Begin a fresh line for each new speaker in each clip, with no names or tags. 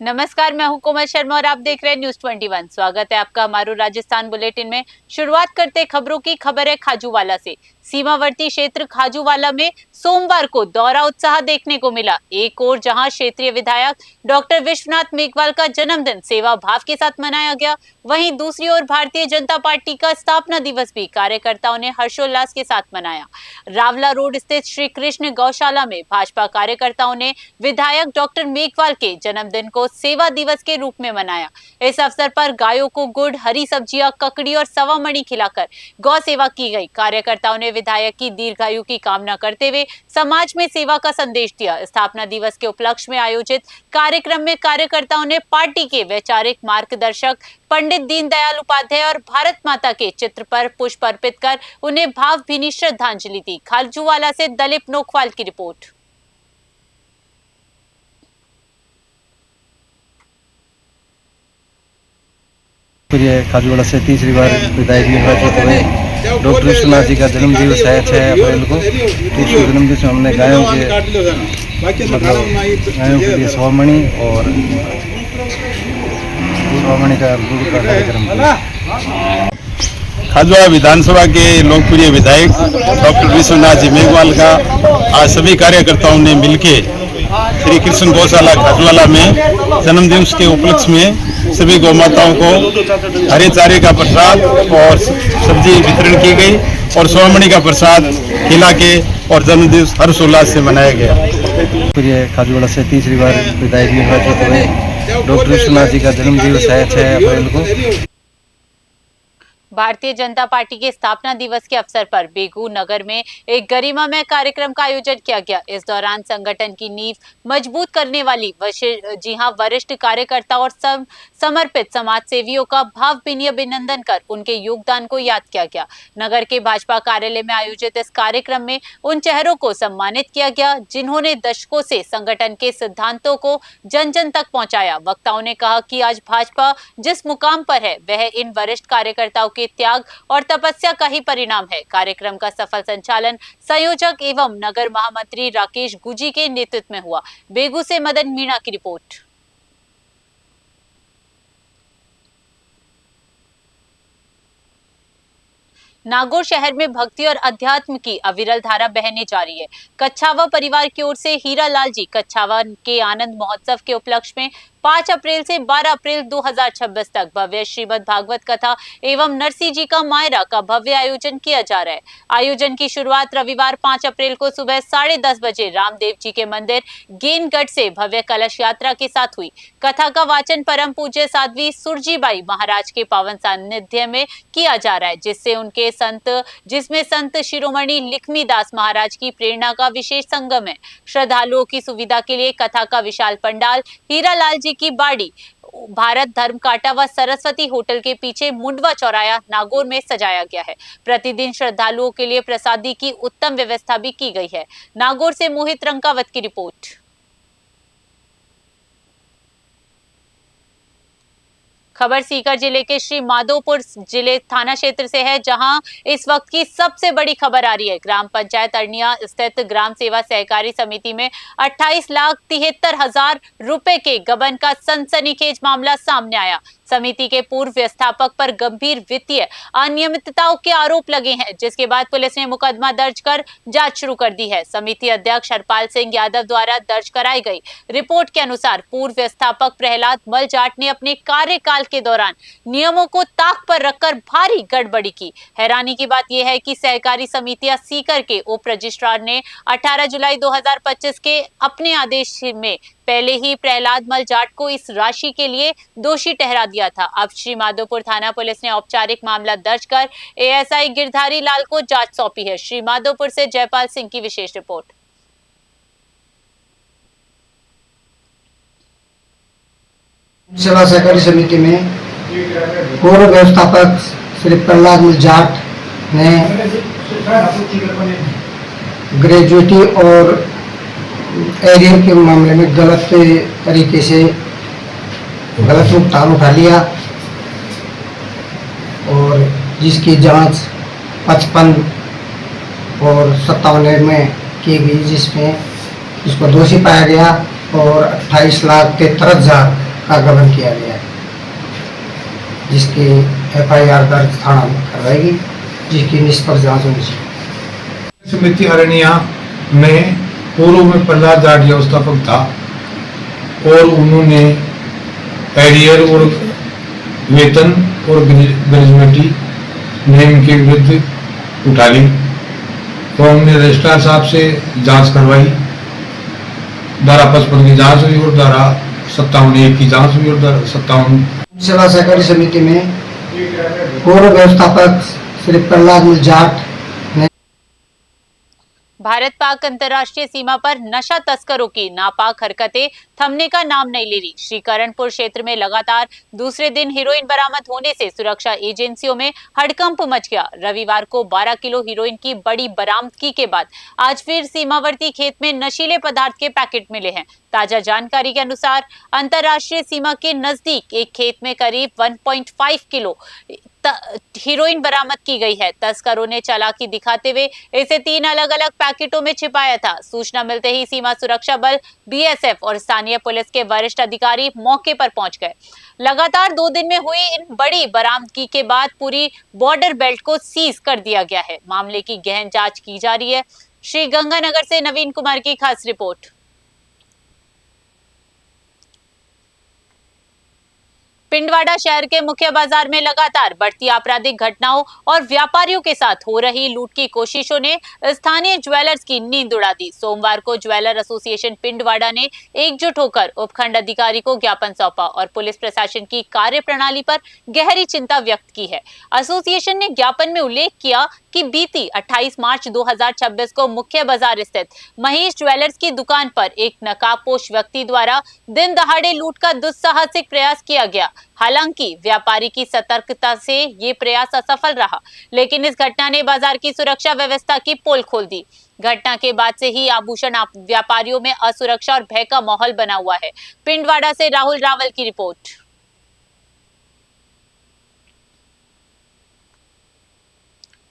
नमस्कार, मैं हूं कोमल शर्मा और आप देख रहे हैं न्यूज 21। स्वागत है आपका हमारे राजस्थान बुलेटिन में। शुरुआत करते खबरों की। खबर है खाजूवाला से। सीमावर्ती क्षेत्र खाजूवाला में सोमवार को दोहरा उत्साह देखने को मिला। एक ओर जहां क्षेत्रीय विधायक डॉक्टर विश्वनाथ मेघवाल का जन्मदिन सेवा भाव के साथ मनाया गया, वहीं दूसरी ओर भारतीय जनता पार्टी का स्थापना दिवस भी कार्यकर्ताओं ने हर्षोल्लास के साथ मनाया। रावला रोड स्थित श्री कृष्ण गौशाला में भाजपा कार्यकर्ताओं ने विधायक डॉक्टर मेघवाल के जन्मदिन को सेवा दिवस के रूप में मनाया। इस अवसर पर गायों को गुड़, हरी सब्जियां, ककड़ी और सवा मणि खिलाकर गौ सेवा की गई। कार्यकर्ताओं ने विधायक की दीर्घायु की कामना करते हुए समाज में सेवा का संदेश दिया। स्थापना दिवस के उपलक्ष्य में आयोजित कार्यक्रम में कार्यकर्ताओं ने पार्टी के वैचारिक मार्गदर्शक पंडित दीनदयाल उपाध्याय और भारत माता के चित्र पर पुष्प अर्पित कर उन्हें भावभीनी श्रद्धांजलि दी। खाजूवाला से दलीप नोखवाल की रिपोर्ट।
खाजूवाला से तीसरी बार विधायक निर्वाचित हुए। डॉक्टर विश्वनाथ जी का जन्म दिवस है 6 अप्रैल को। इस जन्म दिवस में हमने गायों के लिए सवामणि और सवामणि का गुड़ का कार्यक्रम किया।
खाजूवाला विधानसभा के लोकप्रिय विधायक डॉक्टर विश्वनाथ जी मेघवाल का आज सभी कार्यकर्ताओं ने मिलकर श्री कृष्ण गौशाला खाजूवाला में जन्मदिवस के उपलक्ष्य में सभी गौ माताओं को हरे चारे का प्रसाद और सब्जी वितरण की गई और सवामणि का प्रसाद खिला के और जन्मदिवस हर्षोल्लास से मनाया गया।
खाजूवाला से तीसरी बार विधायक निर्वाचित हुए। डॉक्टर विश्वनाथ जी का जन्म दिवस है 6 अप्रैल को।
भारतीय जनता पार्टी के स्थापना दिवस के अवसर पर बेगू नगर में एक गरिमामय कार्यक्रम का आयोजन किया गया। इस दौरान संगठन की नींव मजबूत करने वाली वरिष्ठ कार्यकर्ता और समर्पित समाज सेवियों का भावभीनी अभिनंदन कर उनके योगदान को याद किया गया। नगर के भाजपा कार्यालय में आयोजित इस कार्यक्रम में उन चेहरों को सम्मानित किया गया जिन्होंने दशकों से संगठन के सिद्धांतों को जन जन तक पहुंचाया। वक्ताओं ने कहा कि आज भाजपा जिस मुकाम पर है वह इन वरिष्ठ कार्यकर्ताओं के त्याग और तपस्या का ही परिणाम है। कार्यक्रम का सफल संचालन संयोजक एवं नगर महामंत्री राकेश गुजी के नेतृत्व में हुआ। बेगू से मदन मीणा की रिपोर्ट। नागौर शहर में भक्ति और अध्यात्म की अविरल धारा बहने जारी है। कच्छावा परिवार की ओर से हीरा लाल जी कच्छावा के आनंद महोत्सव के उपलक्ष्य में 5 अप्रैल से 12 अप्रैल 2026 तक भव्य श्रीमद् भागवत कथा एवं नरसिंह जी का मायरा का भव्य आयोजन किया जा रहा है। आयोजन की शुरुआत रविवार 5 अप्रैल को सुबह 10:30 बजे रामदेव जी के मंदिर गेनगढ़ से भव्य कलश यात्रा के साथ हुई। कथा का वाचन परम पूज्य साध्वी सुरजीबाई महाराज के पावन सानिध्य में किया जा रहा है, जिसमें संत शिरोमणि लिखमी दास महाराज की प्रेरणा का विशेष संगम है। श्रद्धालुओं की सुविधा के लिए कथा का विशाल पंडाल हीरा लाल जी की बाड़ी, भारत धर्म कांटा व सरस्वती होटल के पीछे मुंडवा चौराया नागौर में सजाया गया है। प्रतिदिन श्रद्धालुओं के लिए प्रसादी की उत्तम व्यवस्था भी की गई है। नागौर से मोहित रंकावत की रिपोर्ट। खबर सीकर जिले के श्री माधोपुर जिले थाना क्षेत्र से है, जहां इस वक्त की सबसे बड़ी खबर आ रही है। ग्राम पंचायत अरनिया स्थित ग्राम सेवा सहकारी समिति में 28,73,000 रुपए के गबन का सनसनीखेज मामला सामने आया। समिति के पूर्व व्यवस्थापक पर गंभीर वित्तीय अनियमितताओं के आरोप लगे हैं, जिसके बाद पुलिस ने मुकदमा दर्ज कर जांच शुरू कर दी है। समिति अध्यक्ष हरपाल सिंह यादव द्वारा दर्ज कराई गई रिपोर्ट के अनुसार पूर्व व्यवस्थापक प्रहलाद मलजाट ने अपने कार्यकाल के दौरान नियमों को ताक पर रखकर भारी गड़बड़ी की। हैरानी की बात यह है कि सहकारी समितियां सीकर के उप रजिस्ट्रार ने 18 जुलाई 2025 के अपने आदेश में पहले ही प्रहलाद मलजाट को इस राशि के लिए दोषी ठहरा दिया था। अब श्री माधोपुर थाना पुलिस ने औपचारिक मामला दर्ज कर एएसआई गिरधारी लाल को जांच सौंपी है। श्री माधोपुर से जयपाल सिंह की विशेष रिपोर्ट।
सेवा सहकारी समिति में पूर्व व्यवस्थापक श्री प्रहलाद मलजाट ने ग्रेजुएटी और एरियर के मामले में गलत तरीके से गलत भुगतान उठा लिया और जिसकी जांच 55 और 57 में की गई, जिसमें इसको दोषी पाया गया और 28,73,000 का गबन किया गया है, जिसकी FIR दर्ज थाना में करवाएगी, जिसकी निष्पक्ष जांच होनी चाहिए।
समिति अरनिया में पूर्व में प्रहलाद जाट व्यवस्थापक था और उन्होंने एरियर और वेतन और ग्रेजुएटी नियम के विरुद्ध उठा ली, तो हमने रजिस्ट्रार साहब से जांच करवाई। धारा 55 की जांच हुई और धारा 57(1) की जांच हुई और धारा 57
सेवा सहकारी समिति में पूर्व व्यवस्थापक श्री प्रहलाद जाट ने
भारत पाक अंतर्राष्ट्रीय सीमा पर नशा तस्करों की नापाक हरकतें थमने का नाम नहीं ले रही। श्रीकरणपुर क्षेत्र में लगातार दूसरे दिन हीरोइन बरामद होने से सुरक्षा एजेंसियों में हड़कंप मच गया। रविवार को 12 किलो हीरोइन की बड़ी बरामदगी के बाद आज फिर सीमावर्ती खेत में नशीले पदार्थ के पैकेट मिले हैं। ताजा जानकारी के अनुसार अंतर्राष्ट्रीय सीमा के नजदीक एक खेत में करीब 1.5 किलो हीरोइन बरामद की गई है। तस्करों ने चालाकी दिखाते हुए इसे 3 अलग अलग पैकेटों में छिपाया था। सूचना मिलते ही सीमा सुरक्षा बल BSF और स्थानीय पुलिस के वरिष्ठ अधिकारी मौके पर पहुंच गए। लगातार 2 दिन में हुई इन बड़ी बरामदगी के बाद पूरी बॉर्डर बेल्ट को सीज कर दिया गया है। मामले की गहन जांच की जा रही है। श्री गंगानगर से नवीन कुमार की खास रिपोर्ट। पिंडवाड़ा शहर के मुख्य बाजार में लगातार बढ़ती आपराधिक घटनाओं और व्यापारियों के साथ हो रही लूट की कोशिशों ने स्थानीय ज्वेलर्स की नींद उड़ा दी। सोमवार को ज्वेलर एसोसिएशन पिंडवाड़ा ने एकजुट होकर उपखंड अधिकारी को ज्ञापन सौंपा और पुलिस प्रशासन की कार्यप्रणाली पर गहरी चिंता व्यक्त की है। एसोसिएशन ने ज्ञापन में उल्लेख किया कि बीती 28 मार्च 2026 को मुख्य बाजार स्थित महेश ज्वेलर्स की दुकान पर एक नकाबपोश व्यक्ति द्वारा दिन दहाड़े लूट का दुस्साहसिक प्रयास किया गया। हालांकि व्यापारी की सतर्कता से ये प्रयास असफल रहा, लेकिन इस घटना ने बाजार की सुरक्षा व्यवस्था की पोल खोल दी। घटना के बाद से ही आभूषण व्यापारियों में असुरक्षा और भय का माहौल बना हुआ है। पिंडवाड़ा से राहुल रावल की रिपोर्ट।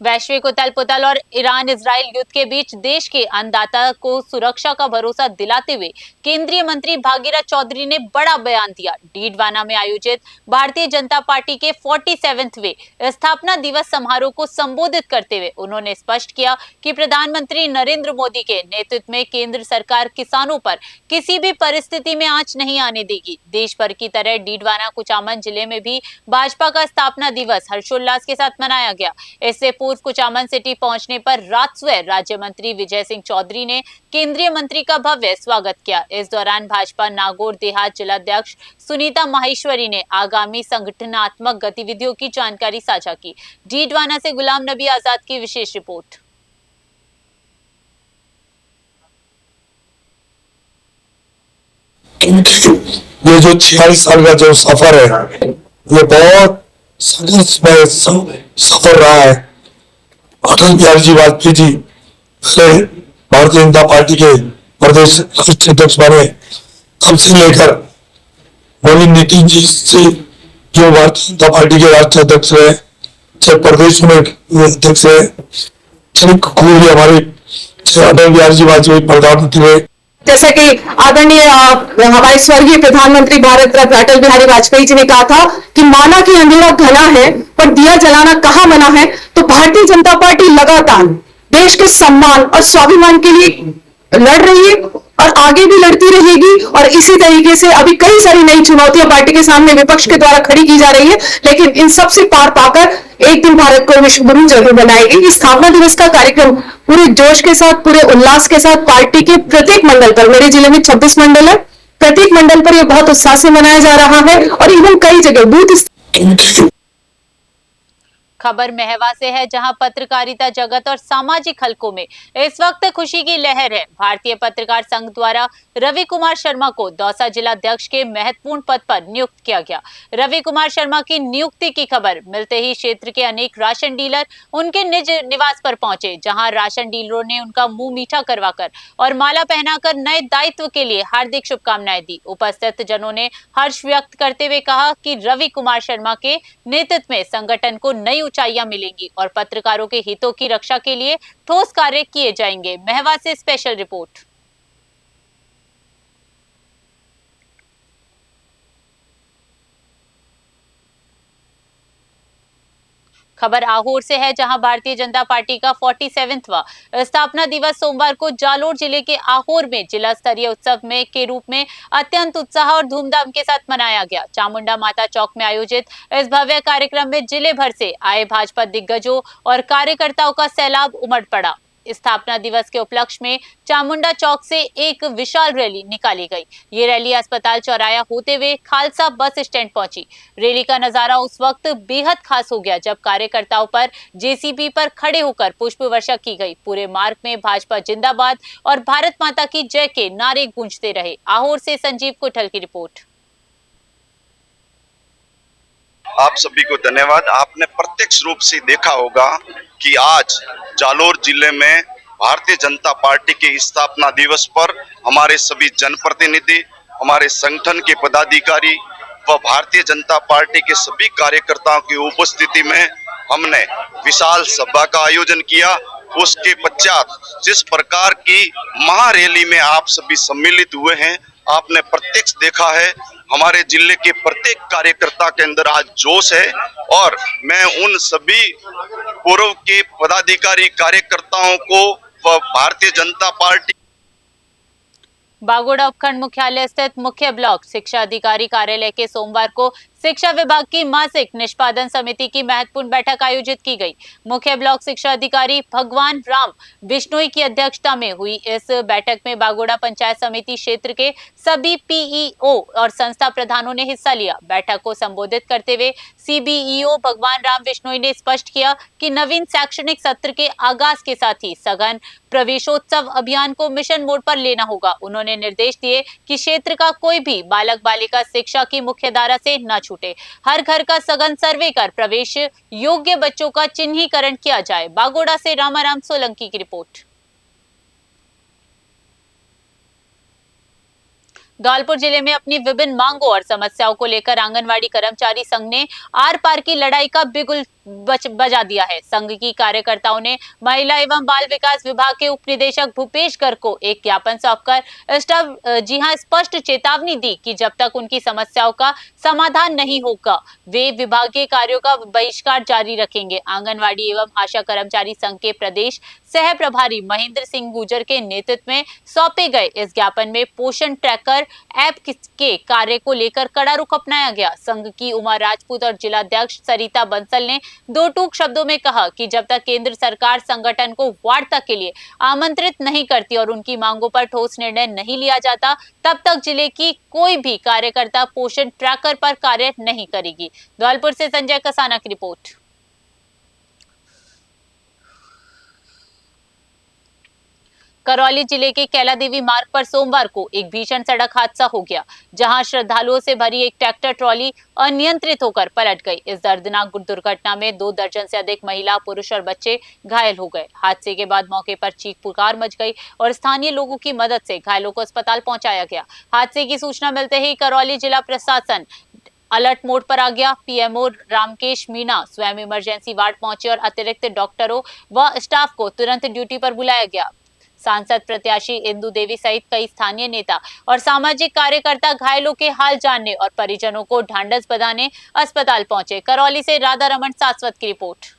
वैश्विक उथल पुथल और ईरान इजराइल युद्ध के बीच देश के अन्नदाता को सुरक्षा का भरोसा दिलाते हुए केंद्रीय मंत्री भागीरथ चौधरी ने बड़ा बयान दिया। डीडवाना में आयोजित भारतीय जनता पार्टी के 47वें स्थापना दिवस समारोह को संबोधित करते हुए उन्होंने स्पष्ट किया कि प्रधानमंत्री नरेंद्र मोदी के नेतृत्व में केंद्र सरकार किसानों पर किसी भी परिस्थिति में आंच नहीं आने देगी। देश भर की तरह डीडवाना कुचामन जिले में भी भाजपा का स्थापना दिवस हर्षोल्लास के साथ मनाया गया। इससे पूर्व कुचामन सिटी पहुंचने पर राजस्व राज्य मंत्री विजय सिंह चौधरी ने केंद्रीय मंत्री का भव्य स्वागत किया। इस दौरान भाजपा नागौर देहात जिलाध्यक्ष सुनीता माहेश्वरी ने आगामी संगठनात्मक गतिविधियों की जानकारी साझा की। डीडवाना से गुलाम नबी आजाद की विशेष रिपोर्ट।
ये जो 46 साल का जो सफर है, ये बहुत संघर्षमय सफर रहा है। अटल बिहारी जी वाजपेयी जी पहले भारतीय जनता पार्टी के प्रदेश अध्यक्ष बने, तब से लेकर नवीन नितिन जी से जो भारतीय जनता पार्टी के राष्ट्रीय अध्यक्ष रहे, चाहे प्रदेश में अध्यक्ष रहे, चाहे हमारे अटल बिहारी जी वाजपेयी प्रधानमंत्री रहे।
जैसा कि आदरणीय हमारे स्वर्गीय प्रधानमंत्री भारत रत्न अटल बिहारी वाजपेयी जी ने कहा था कि माना कि अंधेरा घना है पर दिया जलाना कहाँ मना है, तो भारतीय जनता पार्टी लगातार देश के सम्मान और स्वाभिमान के लिए लड़ रही है और आगे भी लड़ती रहेगी। और इसी तरीके से अभी कई सारी नई चुनौतियां पार्टी के सामने विपक्ष के द्वारा खड़ी की जा रही है, लेकिन इन सब से पार पाकर एक दिन भारत को विश्व गुरु जरूर बनाएगी। इस स्थापना दिवस का कार्यक्रम पूरे जोश के साथ, पूरे उल्लास के साथ पार्टी के प्रत्येक मंडल पर, मेरे जिले में 26 मंडल है, प्रत्येक मंडल पर यह बहुत उत्साह से मनाया जा रहा है और इवन कई जगह बूथ।
खबर महवा से है, जहां पत्रकारिता जगत और सामाजिक हलकों में इस वक्त खुशी की लहर है। भारतीय पत्रकार संघ द्वारा रवि कुमार शर्मा को दौसा जिलाध्यक्ष के महत्वपूर्ण पद पर नियुक्त किया गया। रवि कुमार शर्मा की नियुक्ति की खबर मिलते ही क्षेत्र के अनेक राशन डीलर उनके निज निवास पर पहुंचे, जहां राशन डीलरों ने उनका मुंह मीठा करवाकर और माला पहनाकर नए दायित्व के लिए हार्दिक शुभकामनाएं दी। उपस्थित जनों ने हर्ष व्यक्त करते हुए कहा कि रवि कुमार शर्मा के नेतृत्व में संगठन को नई ऊंचाइयां मिलेंगी और पत्रकारों के हितों की रक्षा के लिए ठोस कार्य किए जाएंगे। महवा से स्पेशल रिपोर्ट। खबर आहोर से है, जहां भारतीय जनता पार्टी का 47वां स्थापना दिवस सोमवार को जालोर जिले के आहोर में जिला स्तरीय उत्सव में के रूप में अत्यंत उत्साह और धूमधाम के साथ मनाया गया। चामुंडा माता चौक में आयोजित इस भव्य कार्यक्रम में जिले भर से आए भाजपा दिग्गजों और कार्यकर्ताओं का सैलाब उमड़ पड़ा। स्थापना दिवस के उपलक्ष्य में चामुंडा चौक से एक विशाल रैली निकाली गई। ये रैली अस्पताल चौराया होते हुए खालसा बस स्टैंड पहुंची। रैली का नजारा उस वक्त बेहद खास हो गया जब कार्यकर्ताओं पर जेसीबी पर खड़े होकर पुष्प वर्षा की गई। पूरे मार्ग में भाजपा जिंदाबाद और भारत माता की जय के नारे गूंजते रहे। आहोर से संजीव कुठल की रिपोर्ट।
आप सभी को धन्यवाद। आपने प्रत्यक्ष रूप से देखा होगा कि आज जालोर जिले में भारतीय जनता पार्टी के स्थापना दिवस पर हमारे सभी जनप्रतिनिधि, हमारे संगठन के पदाधिकारी व भारतीय जनता पार्टी के सभी कार्यकर्ताओं की उपस्थिति में हमने विशाल सभा का आयोजन किया। उसके पश्चात जिस प्रकार की महारैली में आप सभी सम्मिलित हुए हैं, आपने प्रत्यक्ष देखा है। हमारे जिले के प्रत्येक कार्यकर्ता के अंदर आज जोश है और मैं उन सभी पूर्व के पदाधिकारी कार्यकर्ताओं को व भारतीय जनता पार्टी
बागोड़ा उपखंड मुख्यालय स्थित मुख्य ब्लॉक शिक्षा अधिकारी कार्यालय के सोमवार को शिक्षा विभाग की मासिक निष्पादन समिति की महत्वपूर्ण बैठक आयोजित की गई। मुख्य ब्लॉक शिक्षा अधिकारी भगवान राम बिश्नोई की अध्यक्षता में हुई इस बैठक में बागोड़ा पंचायत समिति क्षेत्र के सभी पीईओ और संस्था प्रधानों ने हिस्सा लिया। बैठक को संबोधित करते हुए सीबीईओ भगवान राम बिश्नोई ने स्पष्ट किया कि नवीन शैक्षणिक सत्र के आगाज के साथ ही सघन प्रवेशोत्सव अभियान को मिशन मोड पर लेना होगा। उन्होंने निर्देश दिए कि क्षेत्र का कोई भी बालक बालिका शिक्षा की मुख्य धारा से न छूटे। हर घर का सघन सर्वे कर प्रवेश योग्य बच्चों का चिन्हीकरण किया जाए। बागोड़ा से रामाराम सोलंकी की रिपोर्ट। धौलपुर जिले में अपनी विभिन्न मांगों और समस्याओं को लेकर आंगनवाड़ी कर्मचारी संघ ने आर पार की लड़ाई का बिगुल बजा दिया है। संघ की कार्यकर्ताओं ने महिला एवं बाल विकास विभाग के उप निदेशक भूपेश गर्ग को एक ज्ञापन सौंपकर स्पष्ट चेतावनी दी कि जब तक उनकी समस्याओं का समाधान नहीं होगा वे विभागीय कार्यों का बहिष्कार जारी रखेंगे। आंगनवाड़ी एवं आशा कर्मचारी संघ के प्रदेश सह प्रभारी महेंद्र सिंह गुर्जर के नेतृत्व में सौंपे गए इस ज्ञापन में पोषण ट्रैकर ऐप के कार्य को लेकर कड़ा रुख अपनाया गया। संघ की उमा राजपूत और जिलाध्यक्ष सरिता बंसल ने दो टूक शब्दों में कहा कि जब तक केंद्र सरकार संगठन को वार्ता के लिए आमंत्रित नहीं करती और उनकी मांगों पर ठोस निर्णय नहीं लिया जाता, तब तक जिले की कोई भी कार्यकर्ता पोषण ट्रैकर पर कार्य नहीं करेगी। धौलपुर से संजय कसाना की रिपोर्ट। करौली जिले के कैला देवी मार्ग पर सोमवार को एक भीषण सड़क हादसा हो गया, जहां श्रद्धालुओं से भरी एक ट्रैक्टर ट्रॉली अनियंत्रित होकर पलट गई। इस दर्दनाक दुर्घटना में 2 दर्जन से अधिक महिला, पुरुष और बच्चे घायल हो गए। हादसे के बाद मौके पर चीख पुकार मच गई और स्थानीय लोगों की मदद से घायलों को अस्पताल पहुंचाया गया। हादसे की सूचना मिलते ही करौली जिला प्रशासन अलर्ट मोड पर आ गया। पीएमओ रामकेश मीणा स्वयं इमरजेंसी वार्ड पहुंचे और अतिरिक्त डॉक्टरों व स्टाफ को तुरंत ड्यूटी पर बुलाया गया। सांसद प्रत्याशी इंदु देवी सहित कई स्थानीय नेता और सामाजिक कार्यकर्ता घायलों के हाल जानने और परिजनों को ढांढस बंधाने अस्पताल पहुंचे। करौली से राधा रमन सासवत की रिपोर्ट।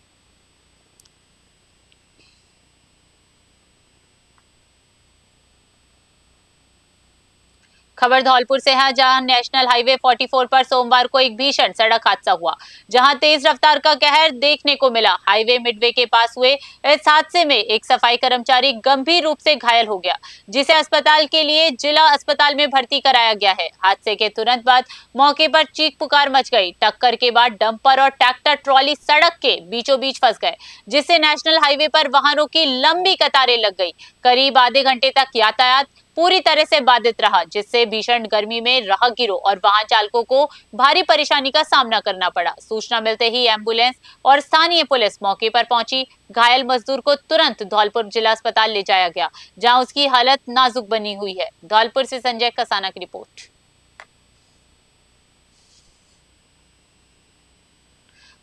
खबर धौलपुर से है, जहां नेशनल हाईवे 44 पर सोमवार को एक भीषण सड़क हादसा हुआ, जहां तेज रफ्तार का कहर देखने को मिला। हाईवे मिडवे के पास हुए इस हादसे में एक सफाई कर्मचारी गंभीर रूप से घायल हो गया, जिसे अस्पताल के लिए जिला अस्पताल में भर्ती कराया गया है। हादसे के तुरंत बाद मौके पर चीख पुकार मच गई। टक्कर के बाद डंपर और ट्रैक्टर ट्रॉली सड़क के बीचों बीच फंस गए, जिससे नेशनल हाईवे पर वाहनों की लंबी कतारें लग गई। करीब आधे घंटे तक यातायात पूरी तरह से बाधित रहा, जिससे भीषण गर्मी में राहगीरों और वाहन चालकों को भारी परेशानी का सामना करना पड़ा। सूचना मिलते ही एम्बुलेंस और स्थानीय पुलिस मौके पर पहुंची। घायल मजदूर को तुरंत धौलपुर जिला अस्पताल ले जाया गया, जहां उसकी हालत नाजुक बनी हुई है। धौलपुर से संजय कसाना की रिपोर्ट।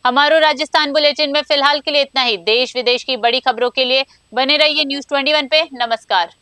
हमारो राजस्थान बुलेटिन में फिलहाल के लिए इतना ही। देश विदेश की बड़ी खबरों के लिए बने रहिए न्यूज़ 21 पे। नमस्कार।